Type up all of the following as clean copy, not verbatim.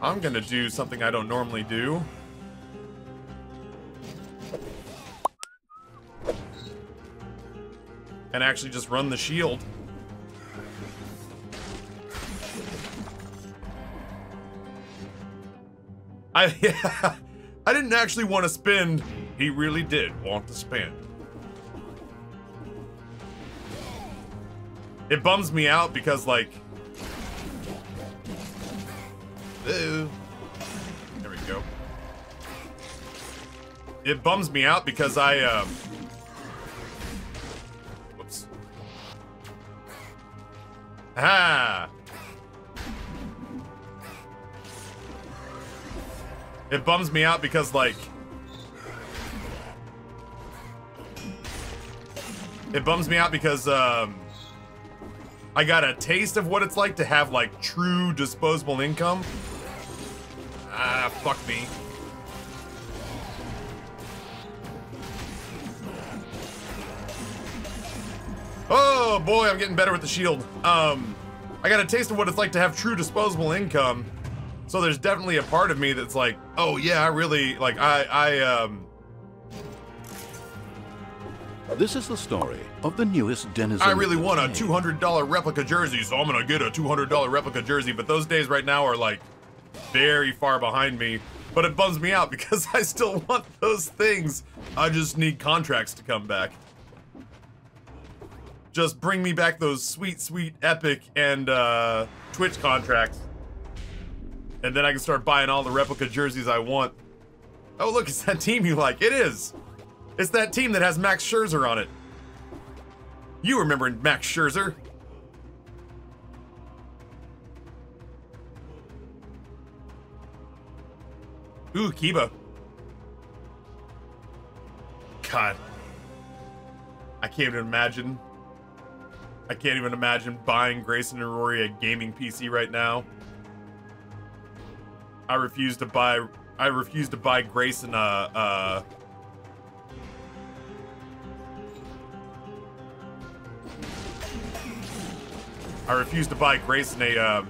I'm gonna do something I don't normally do. And actually just run the shield. Yeah, I didn't actually want to spend. He really did want to spend. It bums me out because, like, there we go. It bums me out because whoops. Ah. It bums me out because, like, I got a taste of what it's like to have, like, true disposable income. Ah, fuck me. Oh boy, I'm getting better with the shield. I got a taste of what it's like to have true disposable income. So there's definitely a part of me that's like, oh yeah, I really, like, This is the story of the newest denizen. I really want a $200 replica jersey, so I'm gonna get a $200 replica jersey, but those days right now are, like, very far behind me. But it bums me out because I still want those things. I just need contracts to come back. Just bring me back those sweet, sweet Epic and Twitch contracts. And then I can start buying all the replica jerseys I want. Oh, look, it's that team you like. It is. It's that team that has Max Scherzer on it. You remember Max Scherzer. Ooh, Kiba. God. I can't even imagine. I can't even imagine buying Grayson and Rory a gaming PC right now. I refuse to buy Grayson I refuse to buy Grayson a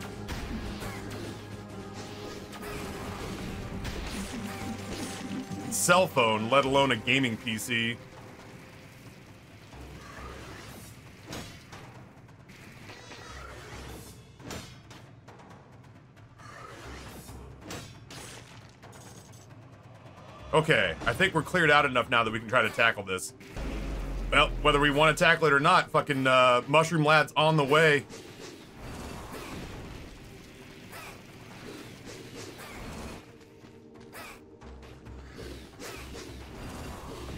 cell phone, let alone a gaming PC. Okay, I think we're cleared out enough now that we can try to tackle this. Well, whether we want to tackle it or not, fucking Mushroom Lad's on the way.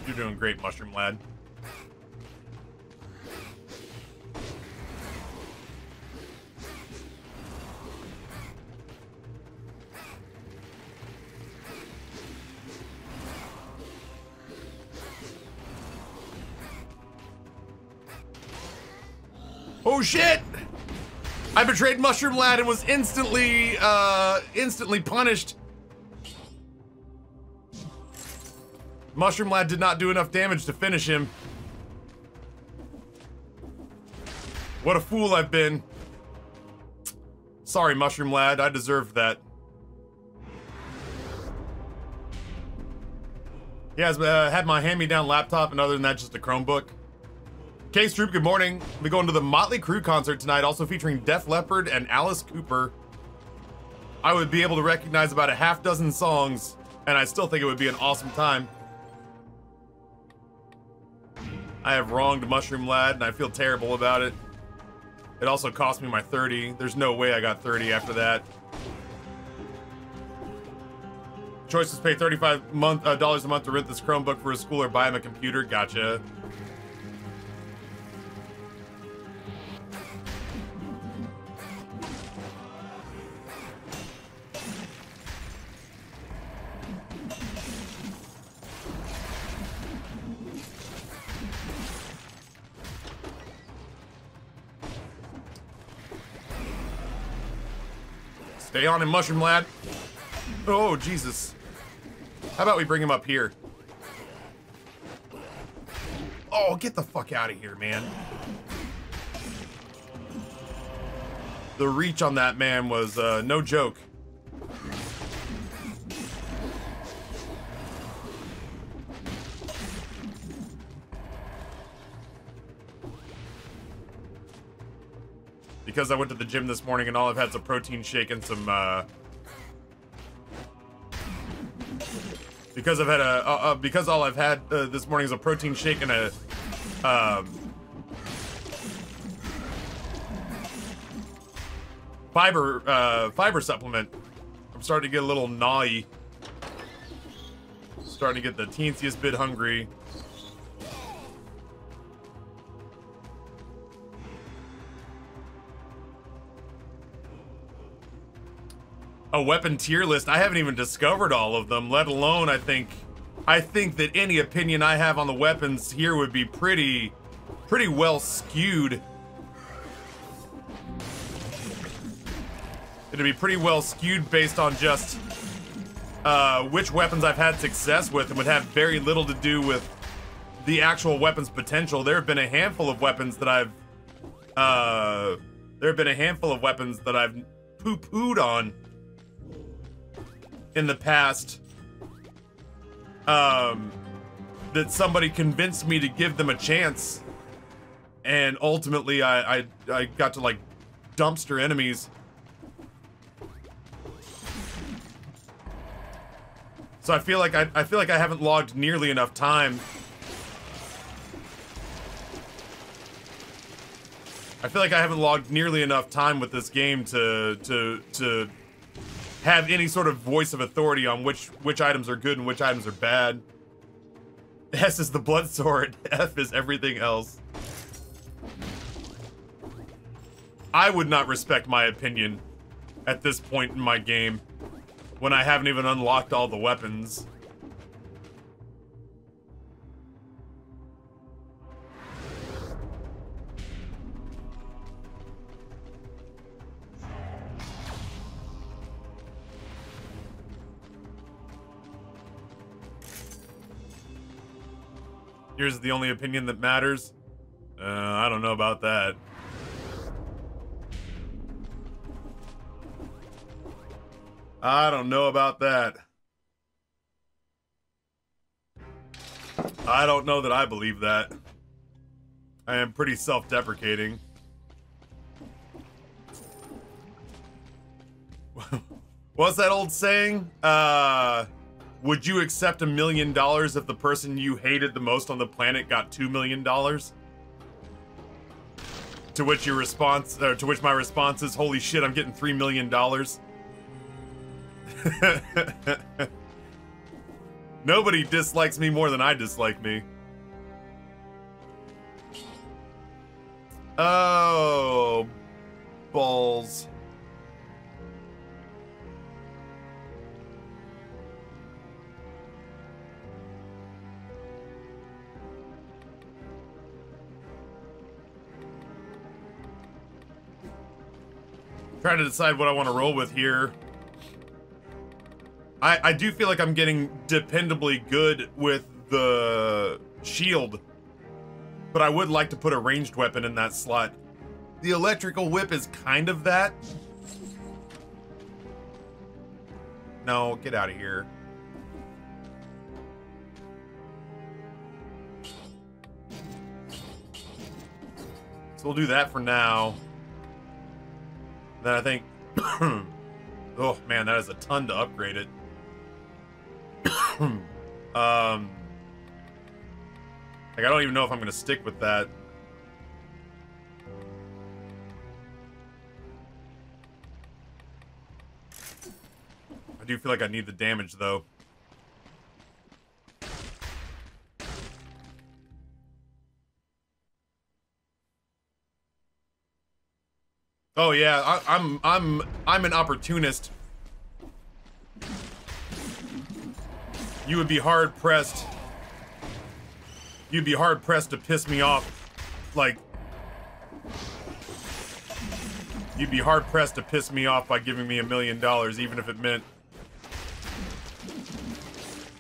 You're doing great, Mushroom Lad. Oh shit! I betrayed Mushroom Lad and was instantly punished. Mushroom Lad did not do enough damage to finish him. What a fool I've been. Sorry, Mushroom Lad, I deserved that. Yeah, I had my hand-me-down laptop, and other than that, just a Chromebook. K-Stroop, good morning. We're going to the Motley Crue concert tonight, also featuring Def Leppard and Alice Cooper. I would be able to recognize about a half dozen songs, and I still think it would be an awesome time. I have wronged Mushroom Lad, and I feel terrible about it. It also cost me my 30. There's no way I got 30 after that. Choices: pay $35 a month to rent this Chromebook for his school or buy him a computer. Gotcha. Stay on him, Mushroom Lad. Oh, Jesus. How about we bring him up here? Oh, get the fuck out of here, man. The reach on that man was no joke. Because I went to the gym this morning and all I've had is a protein shake and some, because I've had because all I've had this morning is a protein shake and a, fiber supplement. I'm starting to get a little gnawly. Starting to get the teensiest bit hungry. A weapon tier list. I haven't even discovered all of them, let alone I think that any opinion I have on the weapons here would be pretty well skewed. It'd be pretty well skewed based on just which weapons I've had success with, and would have very little to do with the actual weapon's potential. There have been a handful of weapons that I've poo-pooed on in the past, that somebody convinced me to give them a chance, and ultimately I got to like dumpster enemies. So I feel like I haven't logged nearly enough time. I feel like I haven't logged nearly enough time with this game to have any sort of voice of authority on which items are good and which items are bad. S is the blood sword, F is everything else. I would not respect my opinion at this point in my game when I haven't even unlocked all the weapons. Yours is the only opinion that matters? I don't know about that. I don't know about that. I don't know that I believe that. I am pretty self-deprecating. What's that old saying? Would you accept $1 million if the person you hated the most on the planet got $2 million? To which your response, or to which my response is, holy shit, I'm getting $3 million. Nobody dislikes me more than I dislike me. Oh, balls. Trying to decide what I want to roll with here. I do feel like I'm getting dependably good with the shield, but I would like to put a ranged weapon in that slot. The electrical whip is kind of that. No, get out of here. So we'll do that for now. Then I think, oh man, that is a ton to upgrade it. Like I don't even know if I'm gonna stick with that. I do feel like I need the damage though. Oh yeah, I'm an opportunist. You would be hard pressed. You'd be hard pressed to piss me off. Like, you'd be hard pressed to piss me off by giving me $1 million, even if it meant.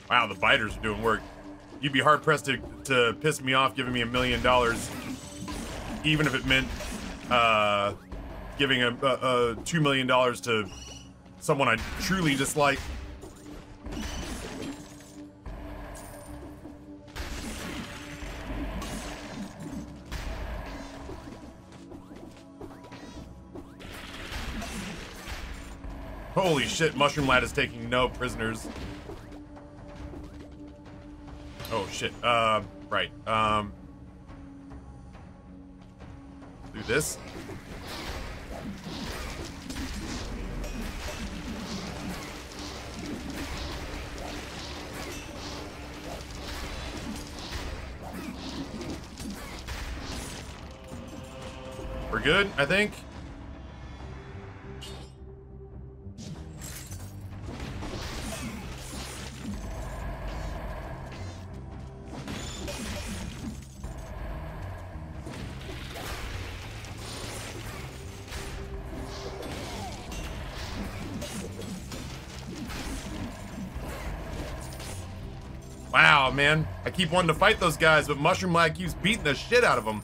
Wow, the biters are doing work. You'd be hard pressed to piss me off giving me $1 million, even if it meant giving a $2 million to someone I truly dislike. Holy shit, Mushroom Lad is taking no prisoners. Oh shit, right. Do this. We're good, I think. Wow, man. I keep wanting to fight those guys, but Mushroom Lad keeps beating the shit out of them.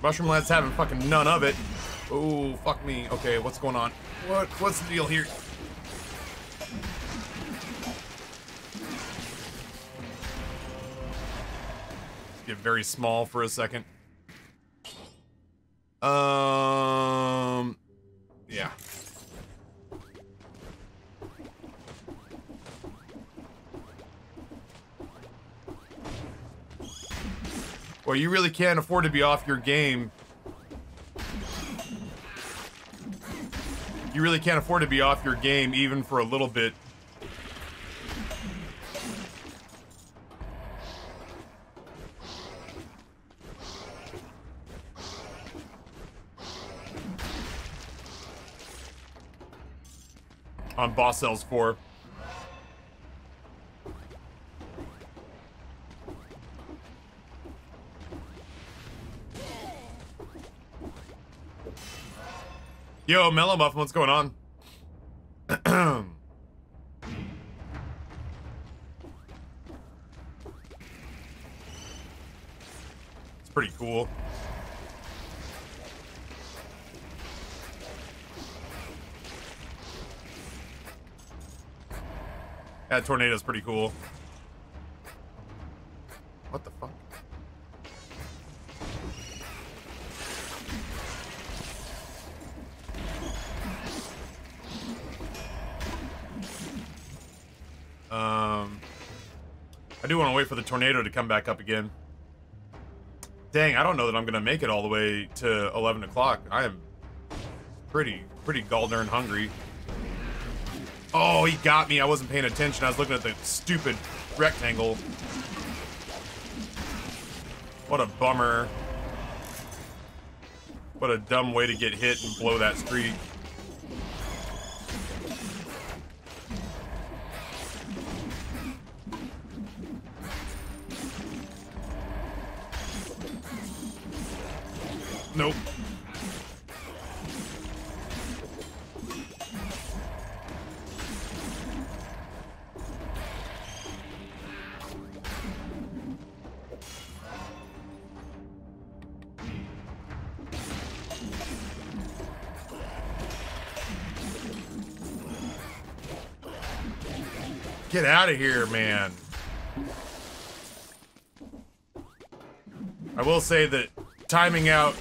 Mushroom Lad's having fucking none of it. Oh, fuck me. Okay, what's going on? What's the deal here? Get very small for a second. Yeah. Well, you really can't afford to be off your game. You really can't afford to be off your game even for a little bit. On Boss Cells 4. Yo, Mellow Muffin, what's going on? It's pretty cool. That tornado's pretty cool. What the fuck? I do want to wait for the tornado to come back up again. Dang, I don't know that I'm gonna make it all the way to 11 o'clock. I am pretty gall-darn hungry. Oh, he got me. I wasn't paying attention. I was looking at the stupid rectangle. What a bummer. What a dumb way to get hit and blow that streak. Nope. Get out of here, man. I will say that timing out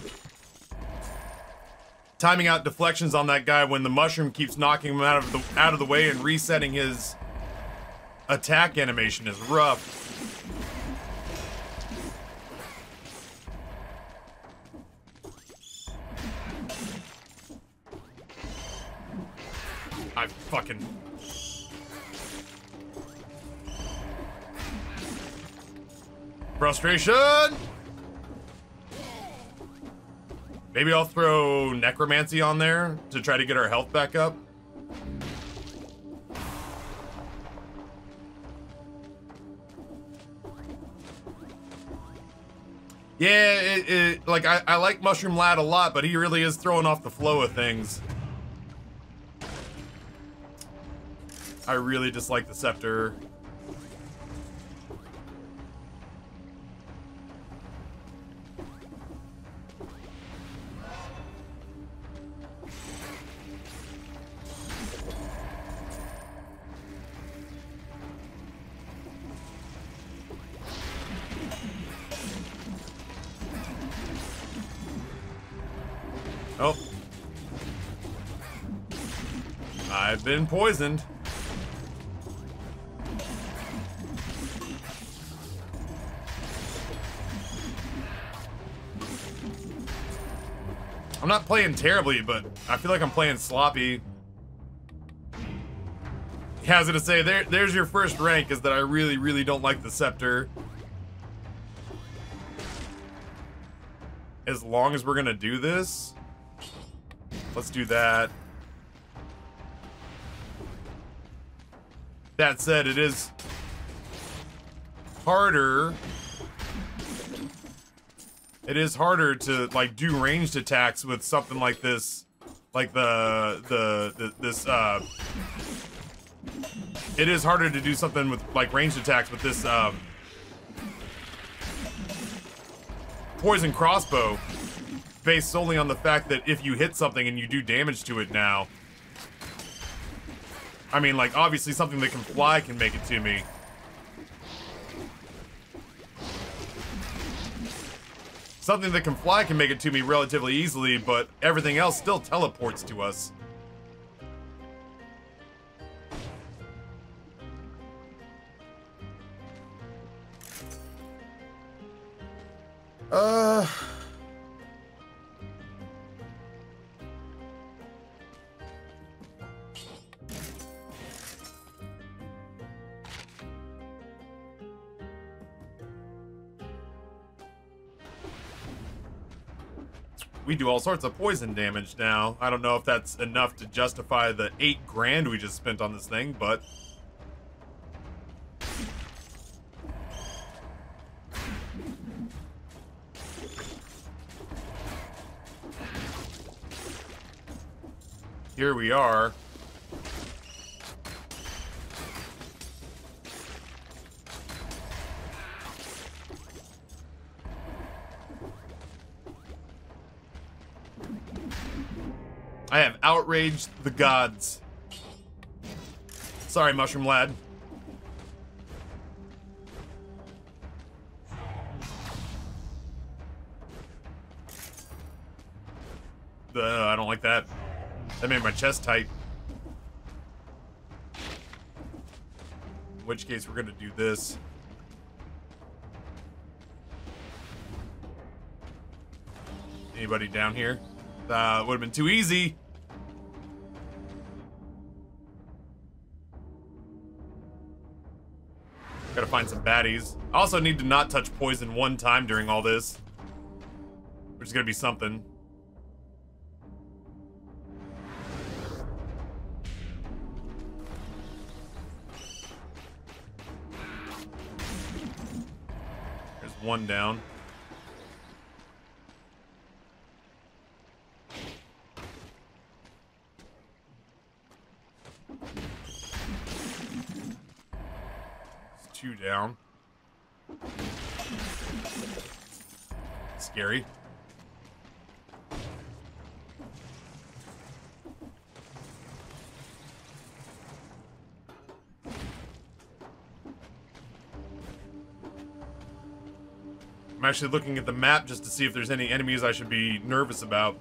deflections on that guy when the mushroom keeps knocking him out of the way and resetting his attack animation is rough. I fucking... Frustration! Maybe I'll throw Necromancy on there to try to get our health back up. Yeah, like, I like Mushroom Lad a lot, but he really is throwing off the flow of things. I really dislike the Scepter. Oh. I've been poisoned. I'm not playing terribly, but I feel like I'm playing sloppy. Yeah, I was gonna say, there's your first rank, is that I really, really don't like the scepter. As long as we're gonna do this, let's do that. That said, it is harder. It is harder to like do ranged attacks with something like this, like it is harder to do something with like ranged attacks with this poison crossbow, based solely on the fact that if you hit something and you do damage to it now, I mean, like, obviously something that can fly can make it to me. Something that can fly can make it to me relatively easily, but everything else still teleports to us. We do all sorts of poison damage now. I don't know if that's enough to justify the 8 grand we just spent on this thing, but... here we are. I have outraged the gods. Sorry, Mushroom Lad. I don't like that. That made my chest tight. In which case, we're gonna do this. Anybody down here? Would have been too easy. Gotta find some baddies. I also need to not touch poison one time during all this, which is gonna be something. There's one down. Two down. Scary. I'm actually looking at the map just to see if there's any enemies I should be nervous about.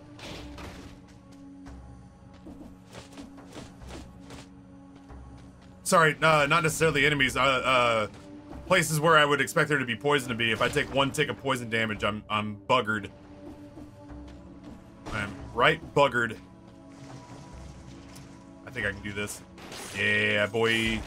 Sorry, not necessarily enemies. Places where I would expect there to be poison to be. If I take one tick of poison damage, I'm buggered. I'm right buggered. I think I can do this. Yeah, boy.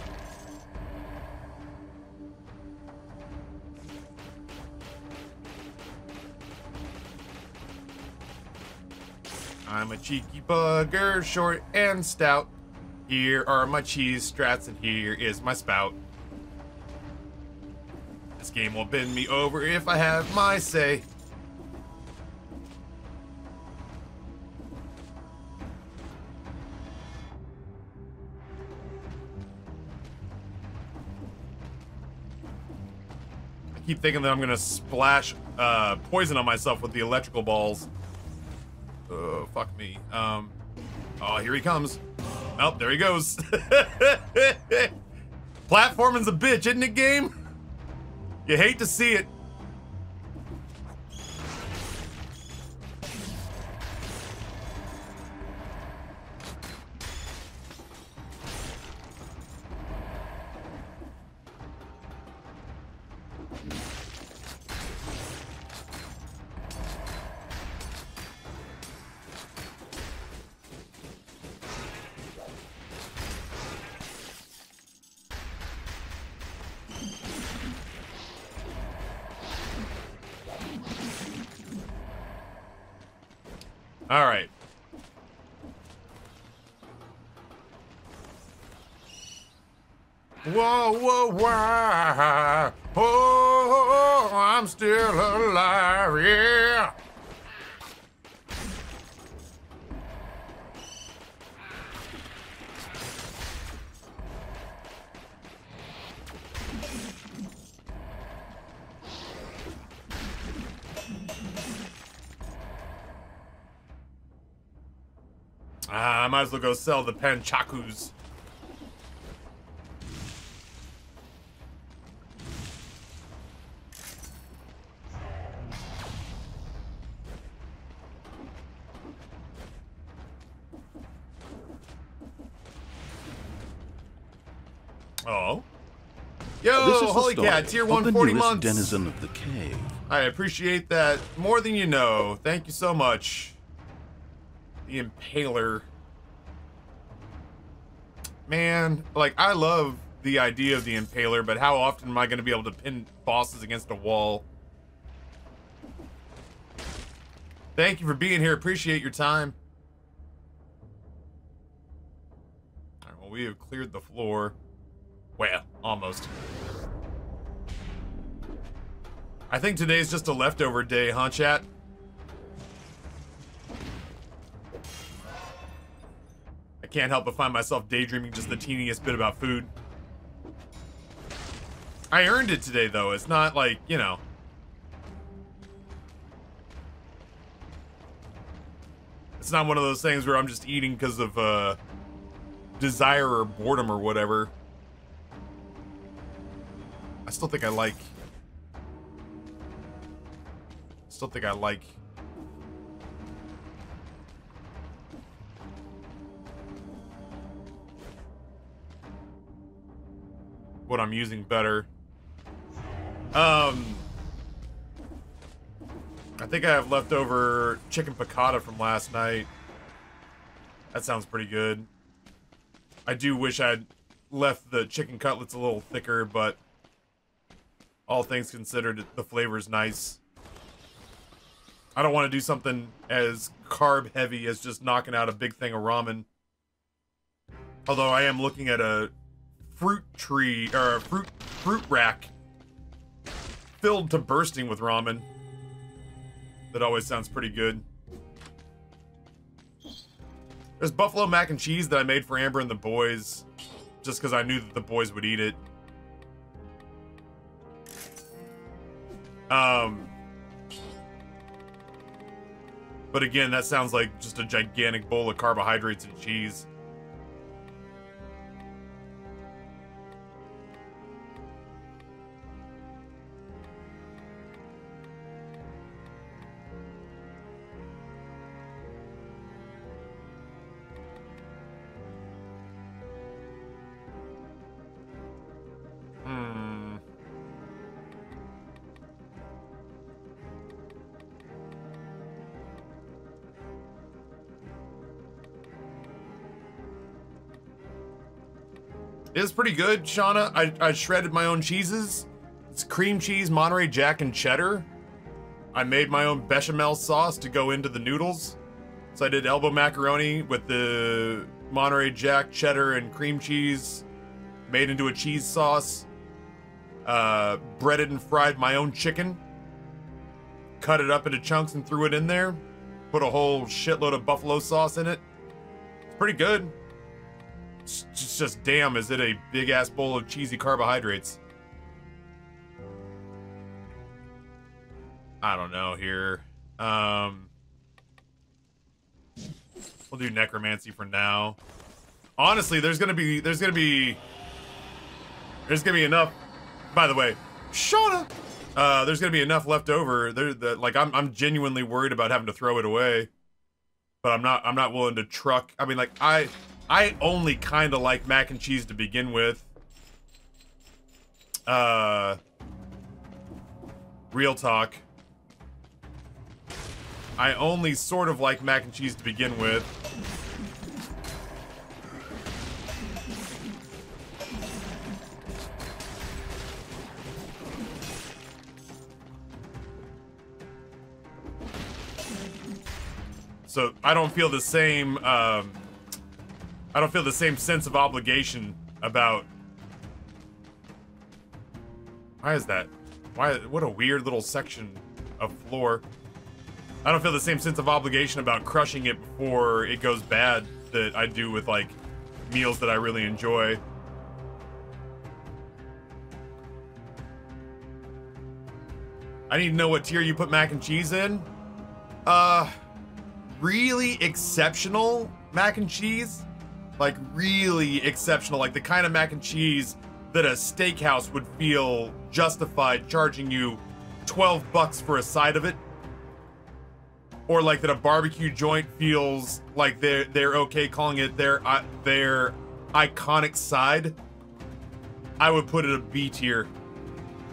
I'm a cheeky bugger, short and stout. Here are my cheese strats, and here is my spout. This game will bend me over if I have my say. I keep thinking that I'm gonna splash poison on myself with the electrical balls. Oh, fuck me. Oh, here he comes. Oh, there he goes. Platforming's a bitch, isn't it, game? You hate to see it. All right. Whoa, whoa, whoa. Oh, I'm still alive, yeah. I might as well go sell the panchakus. Oh. Yo, This is holy the cat, tier story of 140 the newest months. denizen of the cave. I appreciate that more than you know. Thank you so much. The Impaler. Man, like, I love the idea of the Impaler, but how often am I going to be able to pin bosses against a wall? Thank you for being here. Appreciate your time. All right, well, we have cleared the floor. Well, almost. I think today's just a leftover day, huh, chat? I can't help but find myself daydreaming just the teeniest bit about food. I earned it today, though. It's not like, you know. It's not one of those things where I'm just eating because of desire or boredom or whatever. I still think I like what I'm using better. I think I have leftover chicken piccata from last night. That sounds pretty good. I do wish I'd left the chicken cutlets a little thicker, but all things considered, the flavor's nice. I don't want to do something as carb heavy as just knocking out a big thing of ramen. Although I am looking at a fruit tree, or a fruit rack filled to bursting with ramen. That always sounds pretty good. There's buffalo mac and cheese that I made for Amber and the boys, just because I knew that the boys would eat it. But again, that sounds like just a gigantic bowl of carbohydrates and cheese. It was pretty good, Shauna. I shredded my own cheeses. It's cream cheese, Monterey Jack, and cheddar. I made my own bechamel sauce to go into the noodles. So I did elbow macaroni with the Monterey Jack, cheddar, and cream cheese made into a cheese sauce. Breaded and fried my own chicken. Cut it up into chunks and threw it in there. Put a whole shitload of buffalo sauce in it. It's pretty good. It's just damn, is it a big ass bowl of cheesy carbohydrates? I don't know here. We'll do necromancy for now. Honestly, there's gonna be enough. By the way, Shauna, there's gonna be enough left over. Like I'm genuinely worried about having to throw it away, but I'm not willing to truck. I mean, like I only kind of like mac and cheese to begin with. Real talk. I only sort of like mac and cheese to begin with. So I don't feel the same, I don't feel the same sense of obligation about... Why is that? What a weird little section of floor. I don't feel the same sense of obligation about crushing it before it goes bad that I do with, like, meals that I really enjoy. I need to know what tier you put mac and cheese in. Really exceptional mac and cheese. Like, really exceptional. Like, the kind of mac and cheese that a steakhouse would feel justified charging you $12 for a side of it. Or like that a barbecue joint feels like they're okay calling it their iconic side. I would put it a B tier.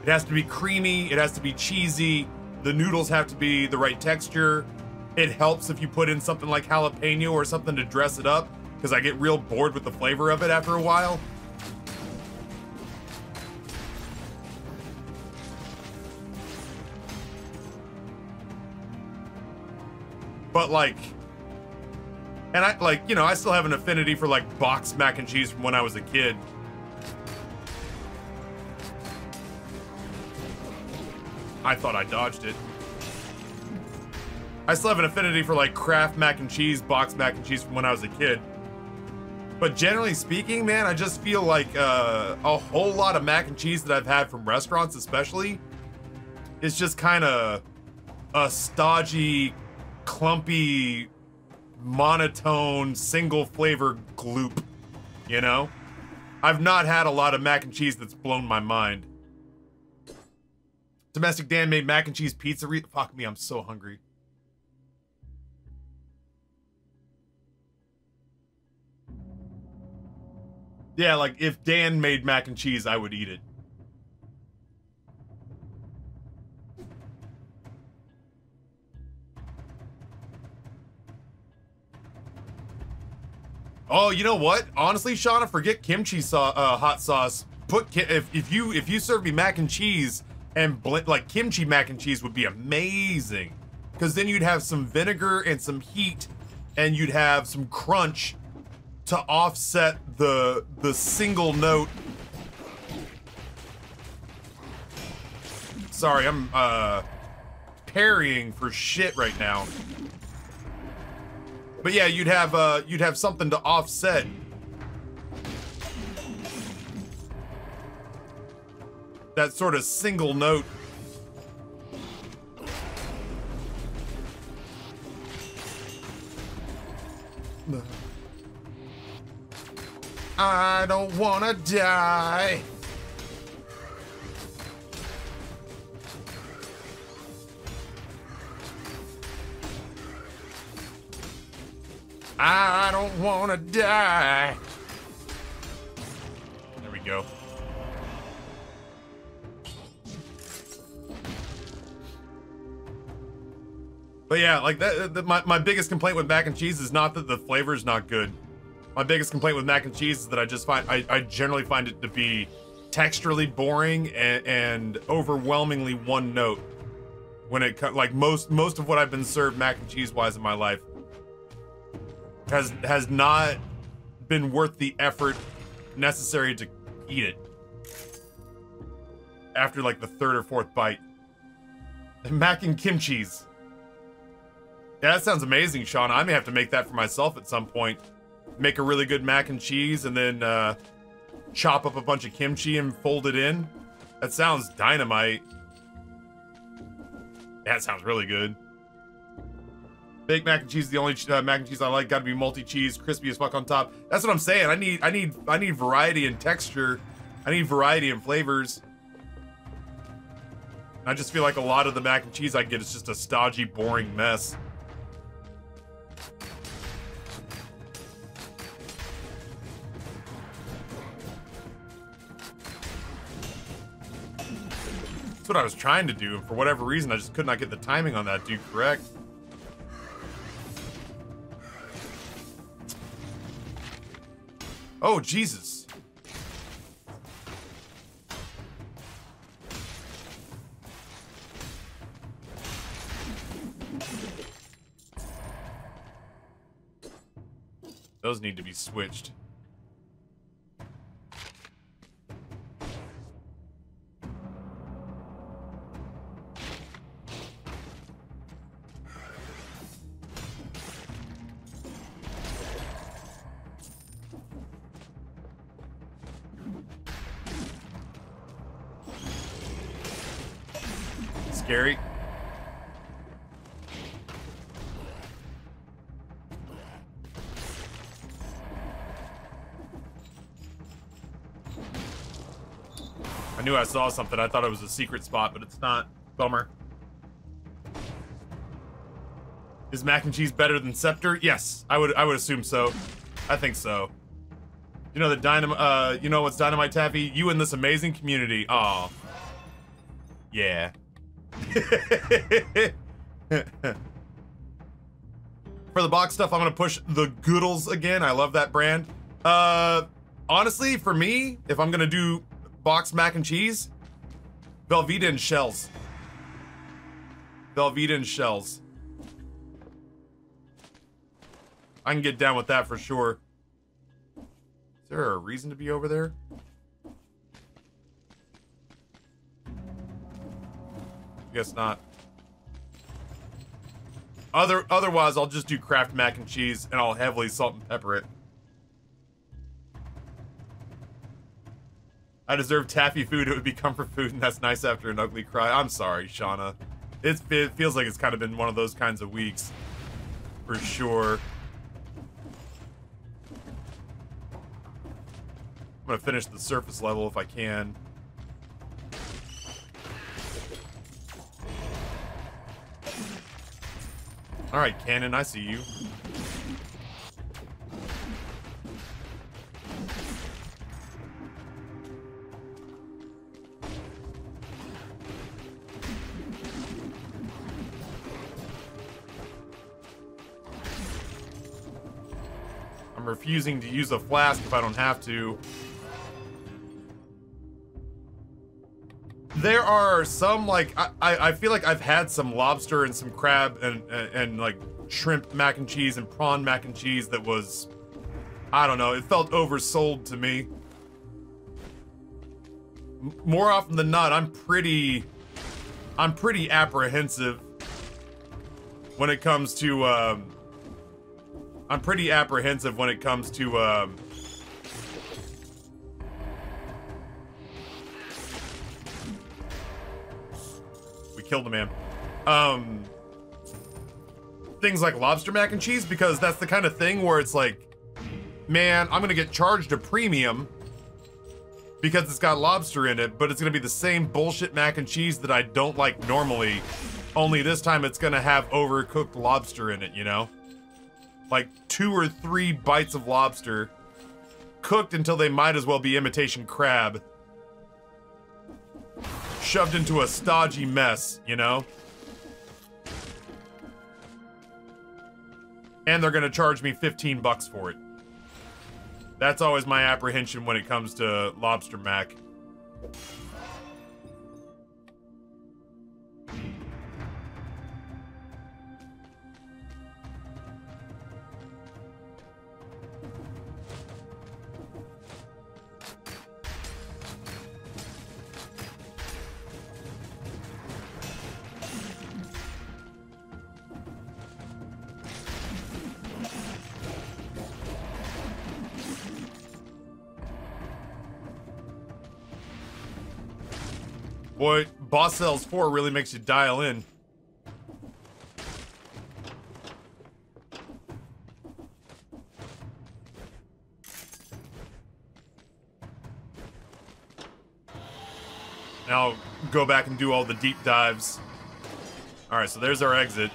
It has to be creamy, it has to be cheesy, the noodles have to be the right texture. It helps if you put in something like jalapeno or something to dress it up, because I get real bored with the flavor of it after a while. But like, and I like, you know, I still have an affinity for like boxed mac and cheese from when I was a kid. I thought I dodged it. I still have an affinity for like Kraft mac and cheese, boxed mac and cheese from when I was a kid. But generally speaking, man, I just feel like a whole lot of mac and cheese that I've had from restaurants especially is just kind of a stodgy, clumpy, monotone, single flavor gloop, you know? I've not had a lot of mac and cheese that's blown my mind. Domestic Dan made mac and cheese pizza. Fuck me, I'm so hungry. Yeah, like if Dan made mac and cheese, I would eat it. Oh, you know what? Honestly, Shauna, forget kimchi hot sauce. If you serve me mac and cheese and blend like kimchi mac and cheese would be amazing, because then you'd have some vinegar and some heat, and you'd have some crunch to offset the single note. Sorry, I'm parrying for shit right now. But yeah, you'd have something to offset that sort of single note. I don't wanna die. I don't wanna die. There we go. But yeah, like my biggest complaint with mac and cheese is not that the flavor's not good. My biggest complaint with mac and cheese is that I just find I generally find it to be texturally boring and overwhelmingly one note. When it like most of what I've been served mac and cheese wise in my life has not been worth the effort necessary to eat it after like the third or fourth bite. Mac and kimchi's. Yeah, that sounds amazing, Sean. I may have to make that for myself at some point. Make a really good mac and cheese and then chop up a bunch of kimchi and fold it in. That sounds dynamite. That sounds really good. Baked mac and cheese is the only mac and cheese I like. Gotta be multi-cheese, crispy as fuck on top. That's what I'm saying. I need variety in texture. I need variety in flavors. I just feel like a lot of the mac and cheese I get is just a stodgy, boring mess. That's what I was trying to do, and for whatever reason, I just could not get the timing on that dude correct. Oh, Jesus. Those need to be switched. Scary. I knew I saw something. I thought it was a secret spot, but it's not. Bummer. Is mac and cheese better than Scepter? Yes, I would assume so. I think so. You know the you know what's dynamite, Taffy? You and this amazing community. Aw. Yeah. For the box stuff, I'm gonna push the Goodles again. I love that brand. Honestly, for me, if I'm gonna do box mac and cheese, Velveeta and shells. Velveeta and shells. I can get down with that for sure. Is there a reason to be over there? Guess not. Otherwise, I'll just do Kraft mac and cheese and I'll heavily salt and pepper it. I deserve taffy food. It would be comfort food, and that's nice after an ugly cry. I'm sorry, Shauna. It feels like it's kind of been one of those kinds of weeks. For sure. I'm gonna finish the surface level if I can. Alright, Cannon, I see you. I'm refusing to use a flask if I don't have to. There are some, like, I feel like I've had some lobster and some crab and like shrimp mac and cheese and prawn mac and cheese that was, I don't know, it felt oversold to me. More often than not, I'm pretty apprehensive when it comes to, I'm pretty apprehensive when it comes to, killed a man. Things like lobster mac and cheese, because that's the kind of thing where it's like, man, I'm gonna get charged a premium because it's got lobster in it, but it's gonna be the same bullshit mac and cheese that I don't like normally, only this time it's gonna have overcooked lobster in it, you know? Like 2 or 3 bites of lobster, cooked until they might as well be imitation crab. Shoved into a stodgy mess, you know? And they're gonna charge me 15 bucks for it. That's always my apprehension when it comes to lobster mac. Boy, Boss Cells 4 really makes you dial in. Now, go back and do all the deep dives. Alright, so there's our exit.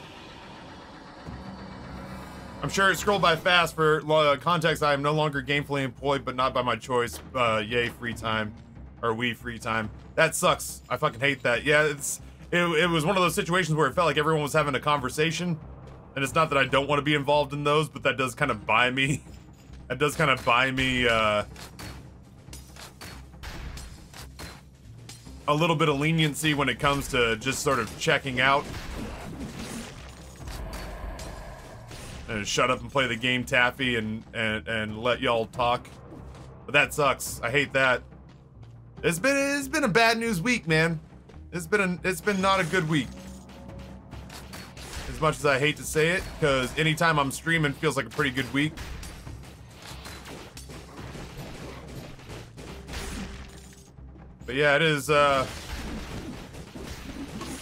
I'm sure it scrolled by fast. For context, I am no longer gainfully employed, but not by my choice. Yay, free time. Or we free time. That sucks. I fucking hate that. Yeah, it was one of those situations where it felt like everyone was having a conversation. And it's not that I don't want to be involved in those, but that does kind of buy me. That does kind of buy me, a little bit of leniency when it comes to just sort of checking out. and shut up and play the game Taffy and let y'all talk. But that sucks. I hate that. It's been a bad news week, man. It's been not a good week. As much as I hate to say it, because anytime I'm streaming feels like a pretty good week. But yeah, it is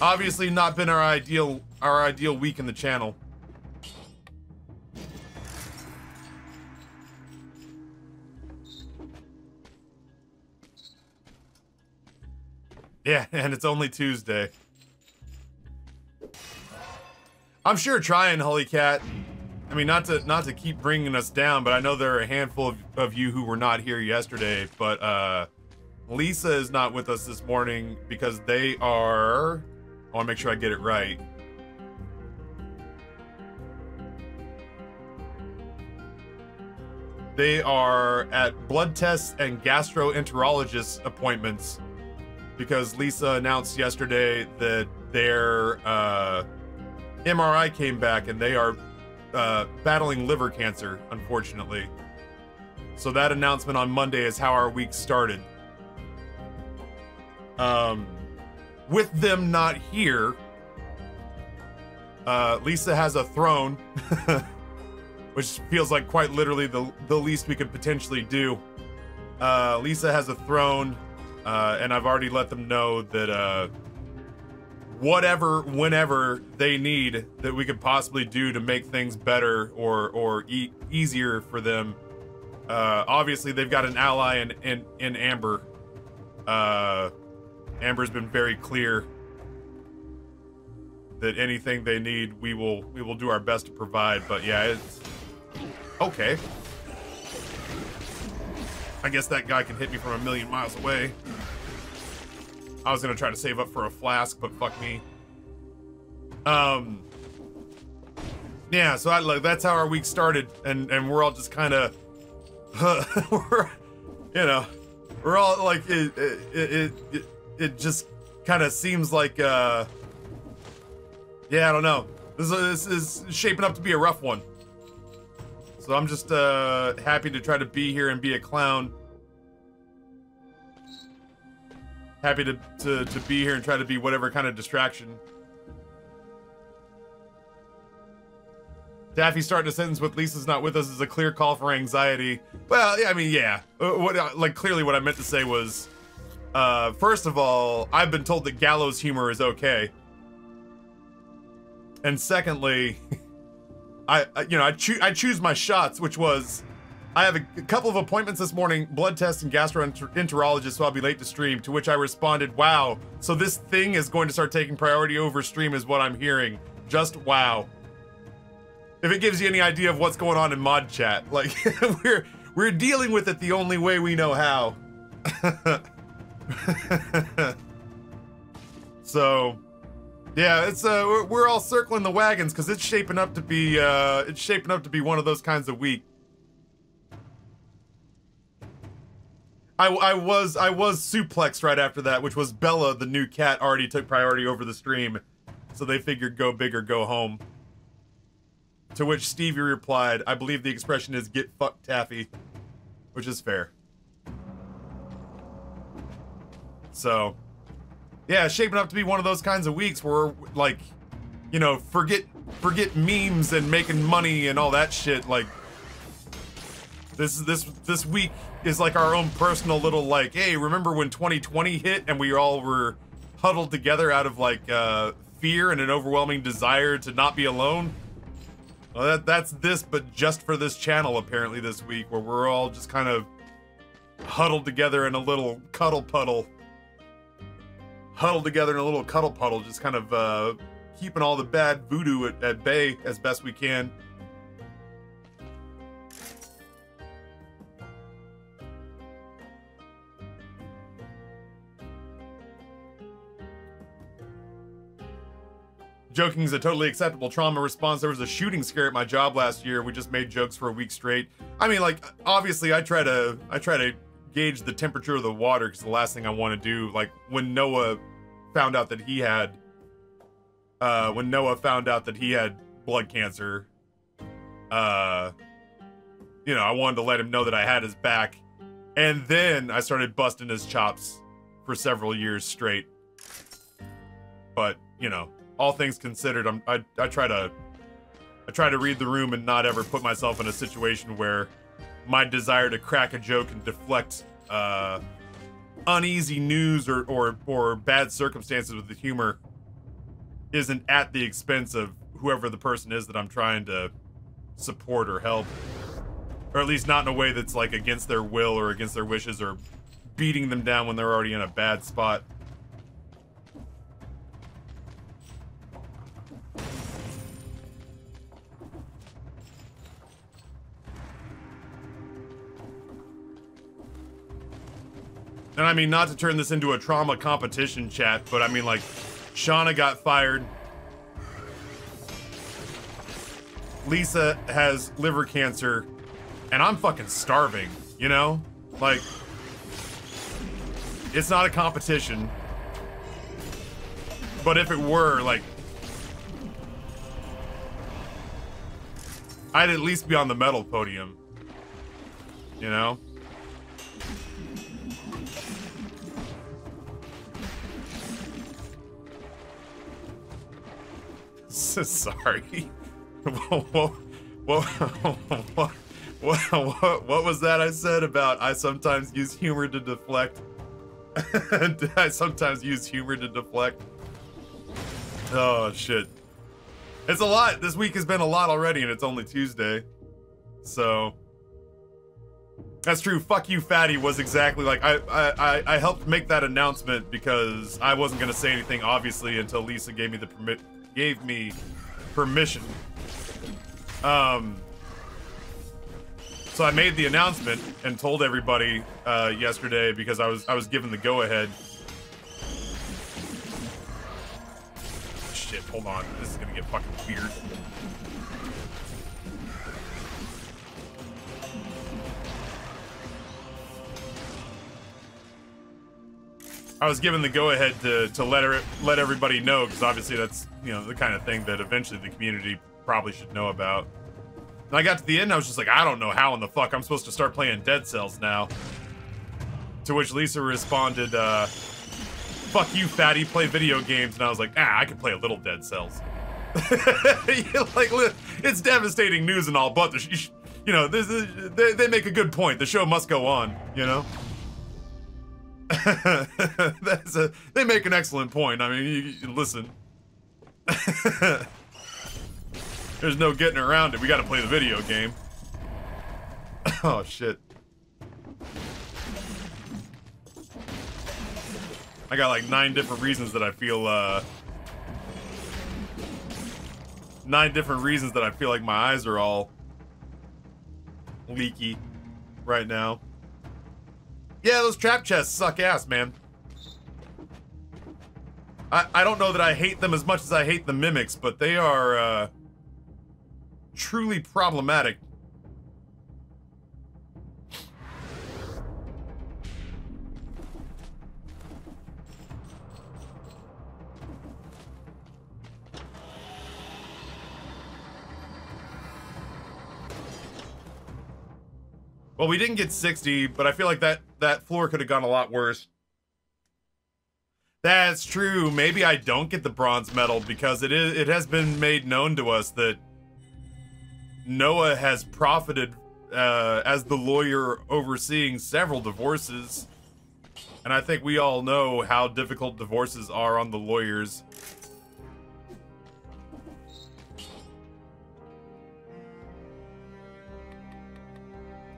obviously not been our ideal week in the channel. Yeah, and it's only Tuesday. I'm sure trying, Holy Cat. I mean, not to keep bringing us down, but I know there are a handful of you who were not here yesterday, but Lisa is not with us this morning because they are... I want to make sure I get it right. They are at blood tests and gastroenterologist appointments because Lisa announced yesterday that their MRI came back and they are battling liver cancer, unfortunately. So that announcement on Monday is how our week started. With them not here, Lisa has a throne, which feels like quite literally the least we could potentially do. Lisa has a throne, and I've already let them know that whatever, whenever they need that we could possibly do to make things better or easier for them. Obviously, they've got an ally in Amber. Amber's been very clear that anything they need, we will do our best to provide. But yeah, it's okay. I guess that guy can hit me from a million miles away. I was gonna try to save up for a flask, but fuck me. Yeah, so that's how our week started, and we're all just kind of, we're all like it just kind of seems like yeah, I don't know. This is shaping up to be a rough one. So I'm just happy to try to be here and be a clown. Happy to be here and try to be whatever kind of distraction. Daffy starting a sentence with Lisa's not with us is a clear call for anxiety. Well, I mean, yeah. Clearly what I meant to say was, first of all, I've been told that gallows humor is okay. And secondly, I choose my shots, which was, I have a couple of appointments this morning, blood test and gastroenterologist, so I'll be late to stream, to which I responded, wow, so this thing is going to start taking priority over stream is what I'm hearing. Just wow. If it gives you any idea of what's going on in mod chat, like, we're dealing with it the only way we know how. So, yeah, it's we're all circling the wagons because it's shaping up to be one of those kinds of week. I was suplexed right after that, which was Bella, the new cat, already took priority over the stream, so they figured go big or go home. To which Stevie replied, I believe the expression is get fucked Taffy, which is fair. So, yeah, shaping up to be one of those kinds of weeks where, like, you know, forget memes and making money and all that shit. Like, this week is like our own personal little, like, hey, remember when 2020 hit and we all were huddled together out of, like, fear and an overwhelming desire to not be alone? Well, that's this, but just for this channel, apparently, this week, where we're all just kind of huddled together in a little cuddle puddle. Huddled together in a little cuddle puddle, just kind of keeping all the bad voodoo at bay as best we can. Joking is a totally acceptable trauma response. There was a shooting scare at my job last year. We just made jokes for a week straight. I mean, like, obviously I try to gauge the temperature of the water because the last thing I want to do, like, when Noah found out that he had blood cancer, You know, I wanted to let him know that I had his back. And then I started busting his chops for several years straight. But, you know, all things considered, I try to read the room and not ever put myself in a situation where my desire to crack a joke and deflect uneasy news or bad circumstances with the humor isn't at the expense of whoever the person is that I'm trying to support or help. Or at least not in a way that's like against their will or against their wishes or beating them down when they're already in a bad spot. And I mean, not to turn this into a trauma competition chat, but I mean, like, Shauna got fired. Lisa has liver cancer, and I'm fucking starving, you know? Like, it's not a competition. But if it were, like, I'd at least be on the medal podium, you know? Sorry. What was that I said about I sometimes use humor to deflect? I sometimes use humor to deflect. Oh, shit. It's a lot. This week has been a lot already, and it's only Tuesday. So... That's true. Fuck you, fatty was exactly like... I helped make that announcement because I wasn't going to say anything, obviously, until Lisa gave me permission. So I made the announcement and told everybody yesterday because I was given the go-ahead. Shit, hold on. This is gonna get fucking weird. I was given the go-ahead to let everybody know, because obviously that's, you know, the kind of thing that eventually the community probably should know about. And I got to the end, I was just like, I don't know how in the fuck I'm supposed to start playing Dead Cells now. To which Lisa responded, fuck you, fatty, play video games. And I was like, I can play a little Dead Cells. Like, it's devastating news and all, but, you know, they make a good point. The show must go on, you know? They make an excellent point. I mean, you listen. There's no getting around it. We gotta play the video game. Oh, shit. I got like 9 different reasons that I feel, 9 different reasons that I feel like my eyes are all leaky right now. Yeah, those trap chests suck ass, man. I don't know that I hate them as much as I hate the mimics, but they are, truly problematic. Well, we didn't get 60, but I feel like that floor could have gone a lot worse. That's true. Maybe I don't get the bronze medal because it has been made known to us that Noah has profited as the lawyer overseeing several divorces. And I think we all know how difficult divorces are on the lawyers.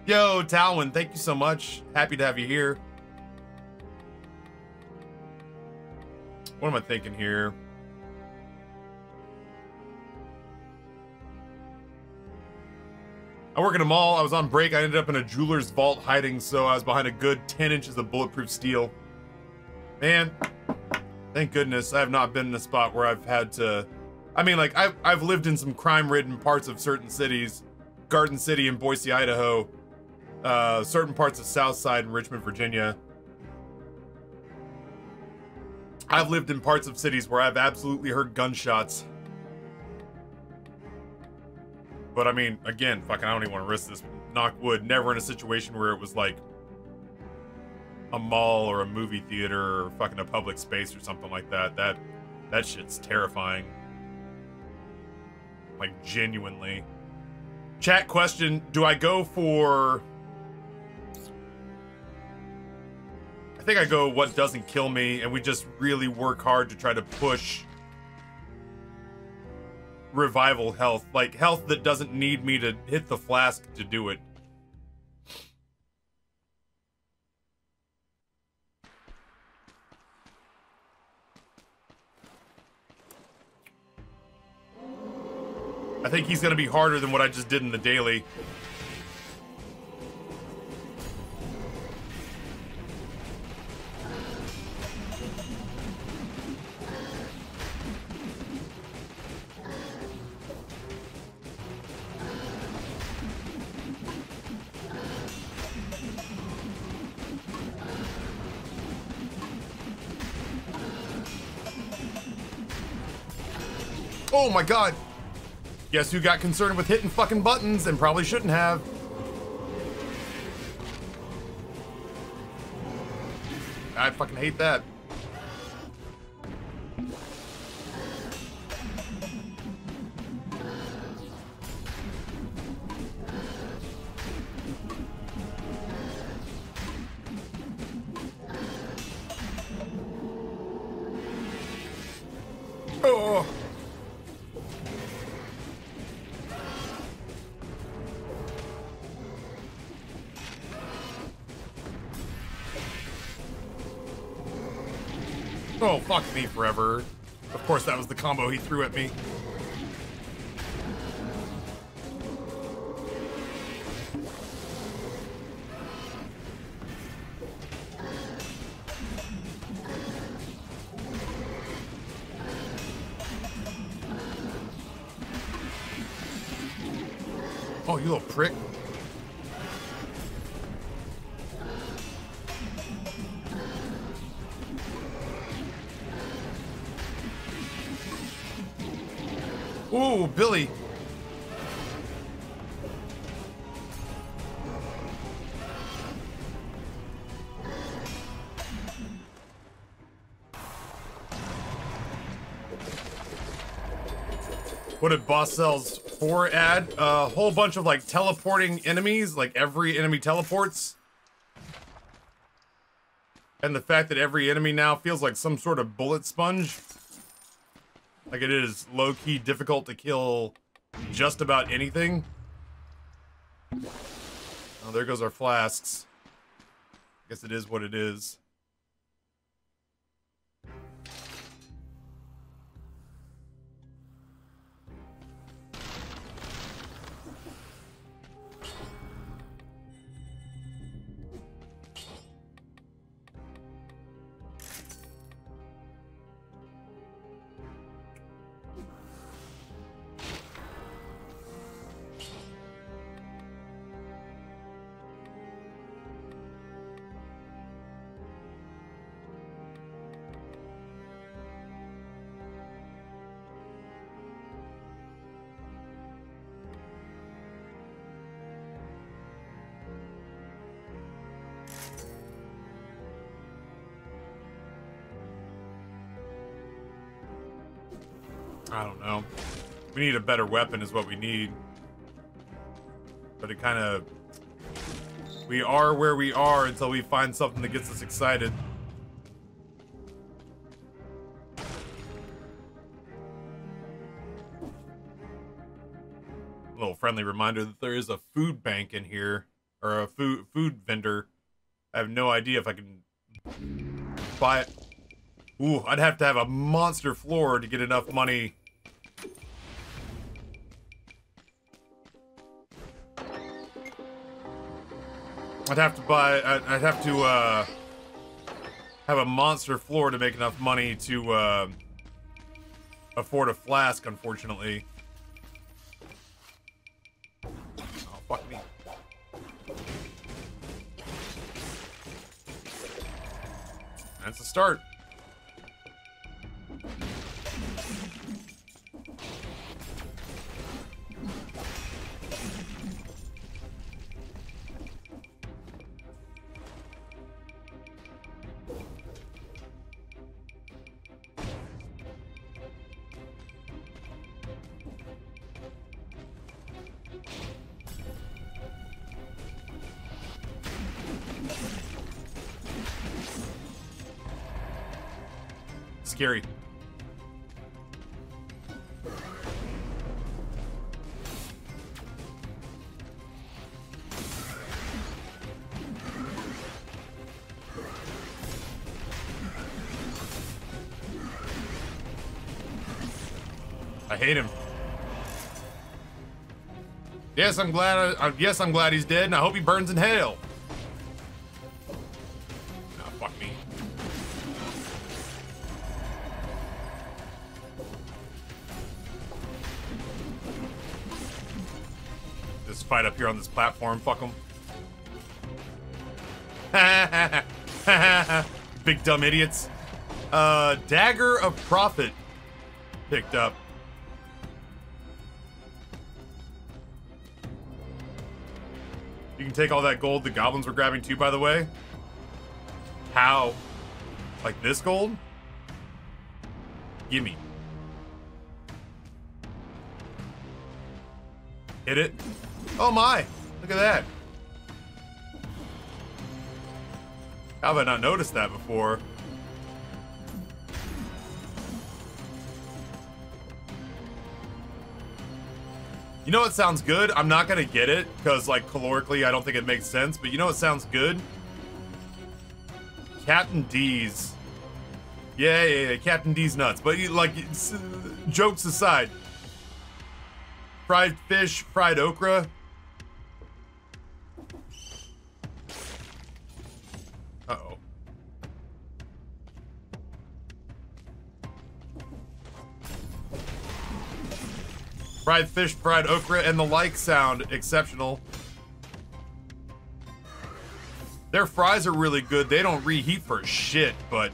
Yo, Talwin, thank you so much. Happy to have you here. What am I thinking here? I work in a mall. I was on break. I ended up in a jeweler's vault hiding, so I was behind a good 10 inches of bulletproof steel. Man, thank goodness I have not been in a spot where I've had to... I mean, like, I've lived in some crime-ridden parts of certain cities. Garden City and Boise, Idaho. Certain parts of Southside and Richmond, Virginia. I've lived in parts of cities where I've absolutely heard gunshots. But I mean, again, fucking, I don't even want to risk this. Knock wood, never in a situation where it was like a mall or a movie theater or fucking a public space or something like that. That shit's terrifying. Like, genuinely. Chat question, do I go for... I think I go what doesn't kill me, and we just really work hard to try to push revival health. Like, health that doesn't need me to hit the flask to do it. I think he's gonna be harder than what I just did in the daily. Oh my god! Guess who got concerned with hitting fucking buttons and probably shouldn't have? I fucking hate that. Oh. Oh, fuck me forever. Of course, that was the combo he threw at me. Oh, you little prick. Ooh, Billy. What did Boss Cells 4 add? A whole bunch of like teleporting enemies, like every enemy teleports. And the fact that every enemy now feels like some sort of bullet sponge. Like it is low-key difficult to kill just about anything. Oh, there goes our flasks. Guess it is what it is. I don't know. We need a better weapon is what we need. But it kind of... We are where we are until we find something that gets us excited. A little friendly reminder that there is a food bank in here. Or a food vendor. I have no idea if I can buy it. Ooh, I'd have to have a monster floor to get enough money. I'd have to have a monster floor to make enough money to afford a flask, unfortunately. Oh, fuck me. That's a start. scary. I hate him. Yes, I'm glad. Yes, I'm glad he's dead, and I hope he burns in hell. Nah, fuck me. This fight up here on this platform. Fuck him. Big dumb idiots. Dagger of Profit picked up. You can take all that gold the goblins were grabbing too, by the way. How? Like this gold? Gimme. Hit it. Oh my! Look at that. How have I not noticed that before? You know what sounds good? I'm not gonna get it, because like calorically I don't think it makes sense, but you know what sounds good? Captain D's. Yeah, Captain D's nuts. But like, jokes aside. Fried fish, fried okra. Uh-oh. Fried fish, fried okra, and the like sound exceptional. Their fries are really good. They don't reheat for shit, but...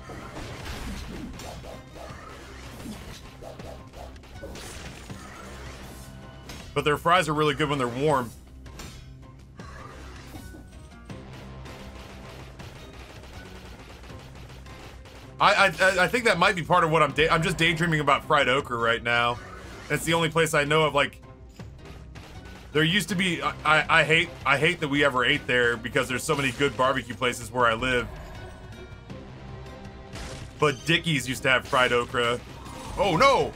But their fries are really good when they're warm. I think that might be part of what I'm just daydreaming about fried okra right now. That's the only place I know of, like, there used to be, I hate that we ever ate there because there's so many good barbecue places where I live. But Dickie's used to have fried okra. Oh no!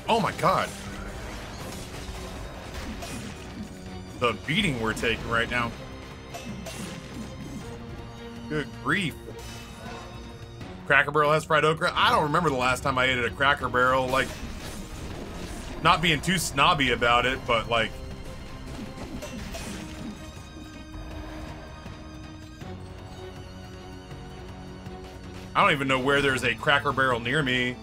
Oh my god. The beating we're taking right now. Good grief. Cracker Barrel has fried okra? I don't remember the last time I ate at a Cracker Barrel. Like, not being too snobby about it, but like... I don't even know where there's a Cracker Barrel near me.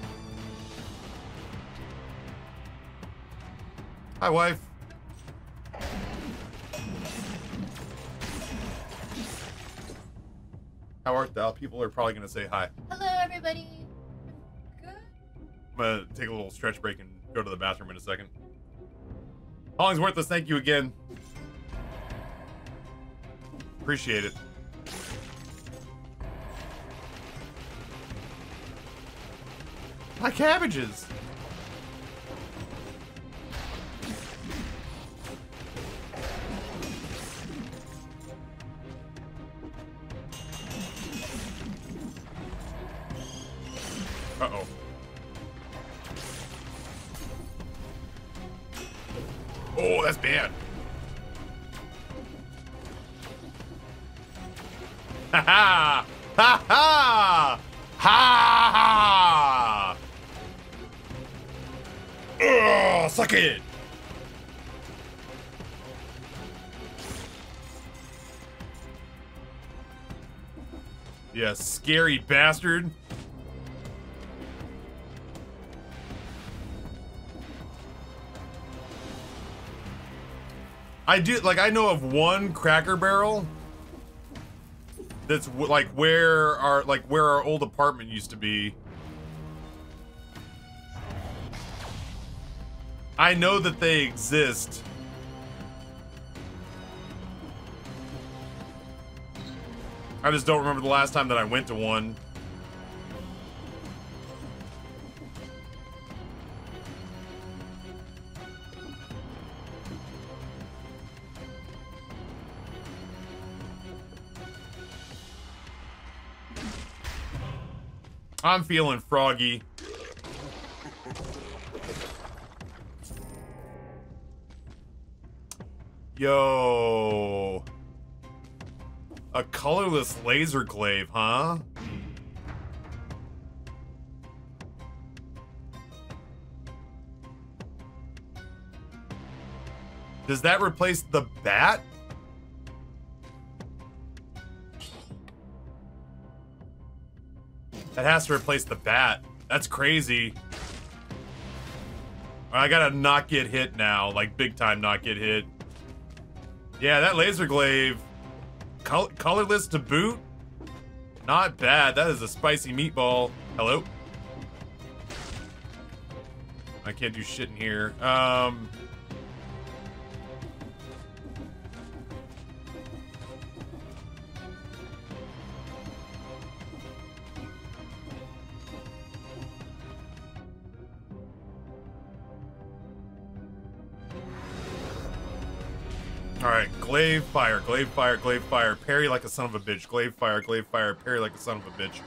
Hi, wife. How art thou? People are probably going to say hi. Hello, everybody. Good. I'm going to take a little stretch break and go to the bathroom in a second. Hollingsworthless, thank you again. Appreciate it. My cabbages. Uh-oh. Oh, that's bad. Ha ha! Ha ha! Ha ha! Ugh, suck it! Yeah, scary bastard. I know of one Cracker Barrel that's like where our old apartment used to be. I know that they exist. I just don't remember the last time that I went to one. I'm feeling froggy. Yo. A colorless laser glaive, huh? Does that replace the bat? That has to replace the bat. That's crazy. I gotta not get hit now, like big time not get hit. Yeah, that laser glaive, colorless to boot, not bad. That is a spicy meatball. Hello? I can't do shit in here. Alright, glaive fire, glaive fire, glaive fire, parry like a son of a bitch, glaive fire, parry like a son of a bitch.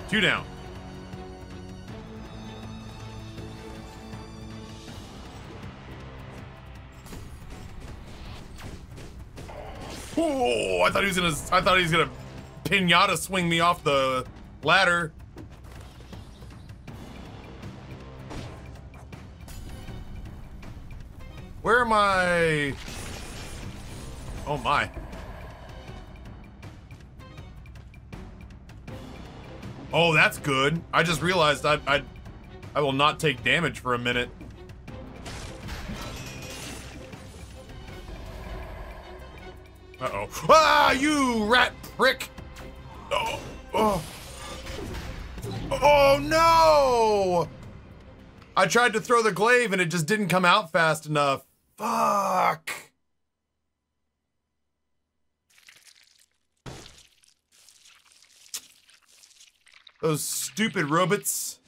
Two down. Oh, I thought he was gonna pinata swing me off the ladder. Where am I? Oh my. Oh, that's good. I just realized I will not take damage for a minute. Uh-oh. Ah, you rat prick! Oh, oh. Oh no! I tried to throw the glaive and it just didn't come out fast enough. Fuck! Those stupid robots.